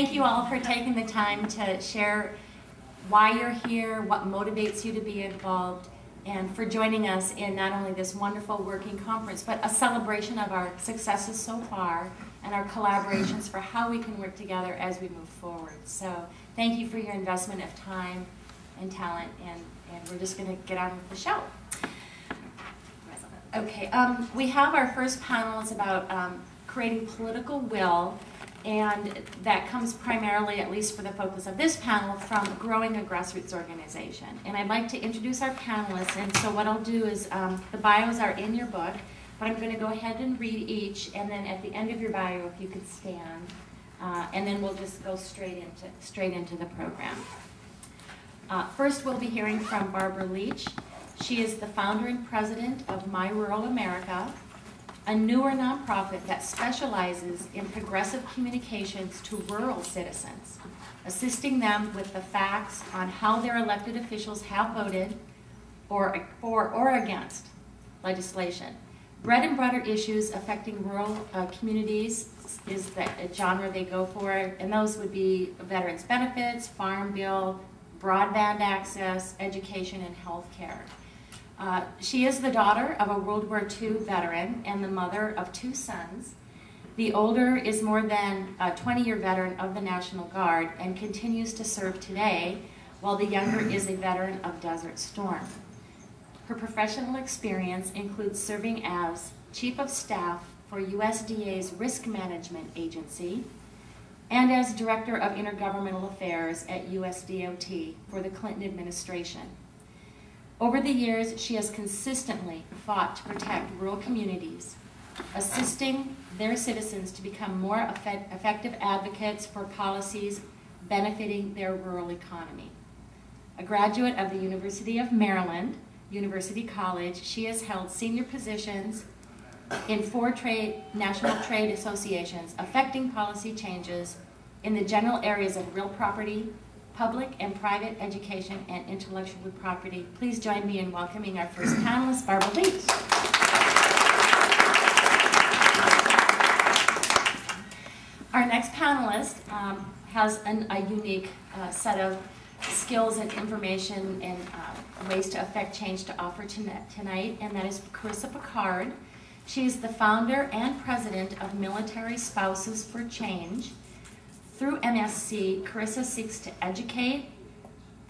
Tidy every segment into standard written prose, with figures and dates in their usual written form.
thank you all for taking the time to share why you're here, what motivates you to be involved, and for joining us in not only this wonderful working conference, but a celebration of our successes so far and our collaborations for how we can work together as we move forward. So thank you for your investment of time and talent, and we're just going to get on with the show. Okay, we have our first panel is about creating political will, and that comes primarily, at least for the focus of this panel, from growing a grassroots organization. And I'd like to introduce our panelists, and so what I'll do is, the bios are in your book, but I'm going to go ahead and read each, and then at the end of your bio, if you could stand, and then we'll just go straight into the program. First, we'll be hearing from Barbara Leach. She is the founder and president of My Rural America, a newer nonprofit that specializes in progressive communications to rural citizens, assisting them with the facts on how their elected officials have voted for or against legislation. Bread and butter issues affecting rural communities is the genre they go for, and those would be veterans benefits, farm bill, broadband access, education, and health care. She is the daughter of a World War II veteran and the mother of 2 sons. The older is more than a 20-year veteran of the National Guard and continues to serve today, while the younger is a veteran of Desert Storm. Her professional experience includes serving as Chief of Staff for USDA's Risk Management Agency and as Director of Intergovernmental Affairs at USDOT for the Clinton administration. Over the years, she has consistently fought to protect rural communities, assisting their citizens to become more effective advocates for policies benefiting their rural economy. A graduate of the University of Maryland, University College, she has held senior positions in 4 national trade associations affecting policy changes in the general areas of real property, public and private education, and intellectual property. Please join me in welcoming our first panelist, Barbara Leach. Our next panelist has a unique set of skills and information and ways to affect change to offer tonight, and that is Carissa Picard. She is the founder and president of Military Spouses for Change. Through MSC, Carissa seeks to educate,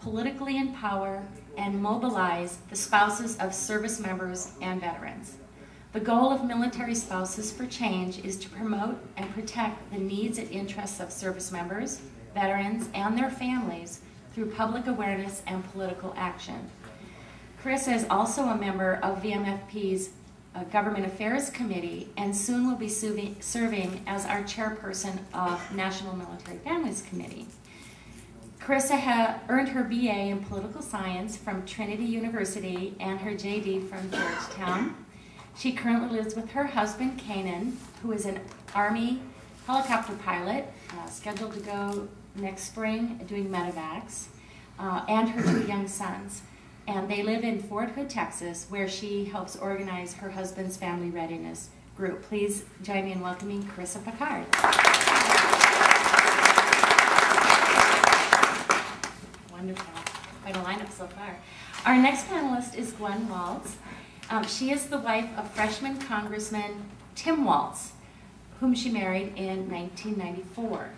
politically empower, and mobilize the spouses of service members and veterans. The goal of Military Spouses for Change is to promote and protect the needs and interests of service members, veterans, and their families through public awareness and political action. Carissa is also a member of VMFP's Government Affairs Committee, and soon will be serving as our chairperson of National Military Families Committee. Carissa earned her BA in Political Science from Trinity University and her JD from Georgetown. She currently lives with her husband, Kanan, who is an Army helicopter pilot, scheduled to go next spring doing medevacs, and her 2 young sons. And they live in Fort Hood, Texas, where she helps organize her husband's family readiness group. Please join me in welcoming Carissa Picard. Wonderful. Quite a lineup so far. Our next panelist is Gwen Waltz. She is the wife of freshman Congressman Tim Waltz, whom she married in 1994.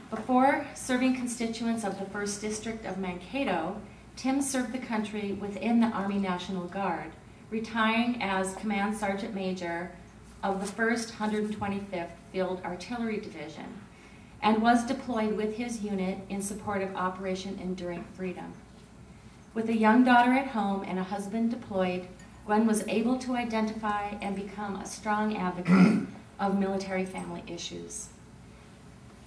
Before serving constituents of the 1st District of Mankato, Tim served the country within the Army National Guard, retiring as Command Sergeant Major of the 1st 125th Field Artillery Division, and was deployed with his unit in support of Operation Enduring Freedom. With a young daughter at home and a husband deployed, Gwen was able to identify and become a strong advocate of military family issues.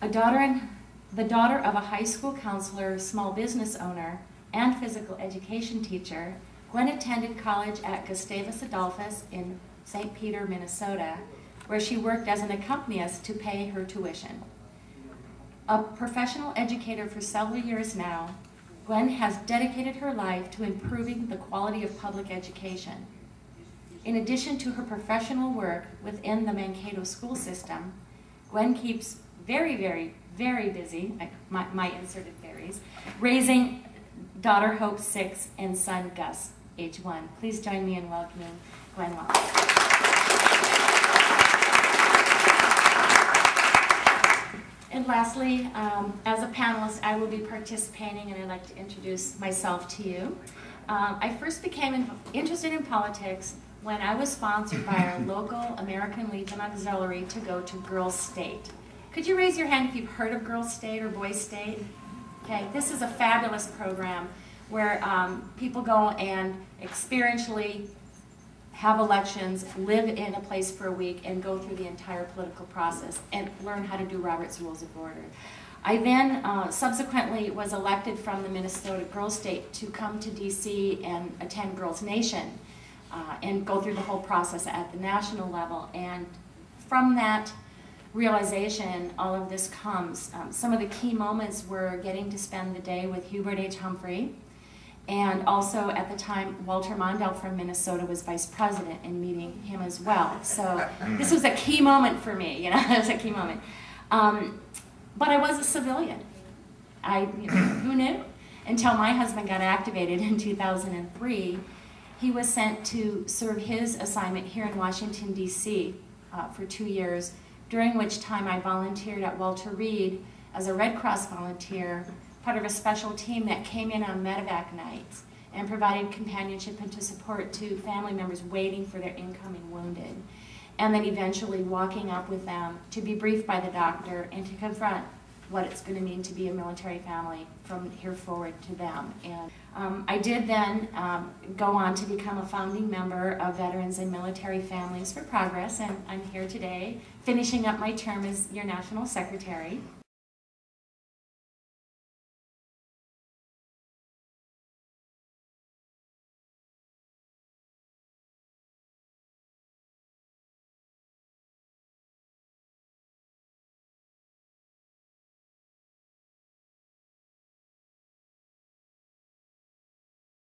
The daughter of a high school counselor, small business owner, and physical education teacher, Gwen attended college at Gustavus Adolphus in St. Peter, Minnesota, where she worked as an accompanist to pay her tuition. A professional educator for several years now, Gwen has dedicated her life to improving the quality of public education. In addition to her professional work within the Mankato school system, Gwen keeps very, very, very busy, my inserted varies, raising daughter Hope 6 and son Gus, age 1. Please join me in welcoming Gwen Wallace. And lastly, as a panelist, I will be participating, and I'd like to introduce myself to you. I first became interested in politics when I was sponsored by our local American Legion Auxiliary to go to Girls State. Could you raise your hand if you've heard of Girls State or Boys State? Okay, this is a fabulous program where people go and experientially have elections, live in a place for a week, and go through the entire political process and learn how to do Robert's Rules of Order. I then subsequently was elected from the Minnesota Girls State to come to DC and attend Girls Nation and go through the whole process at the national level. And from that realization, all of this comes. Some of the key moments were getting to spend the day with Hubert H. Humphrey, and also at the time Walter Mondale from Minnesota was vice president, and meeting him as well. So this was a key moment for me, you know, it was a key moment. But I was a civilian. Who knew? Until my husband got activated in 2003. He was sent to serve his assignment here in Washington, D.C. For 2 years, during which time I volunteered at Walter Reed as a Red Cross volunteer, part of a special team that came in on medevac nights and provided companionship and support to family members waiting for their incoming wounded. And then eventually walking up with them to be briefed by the doctor and to confront what it's going to mean to be a military family from here forward to them. And I did then go on to become a founding member of Veterans and Military Families for Progress, and I'm here today finishing up my term as your National Secretary.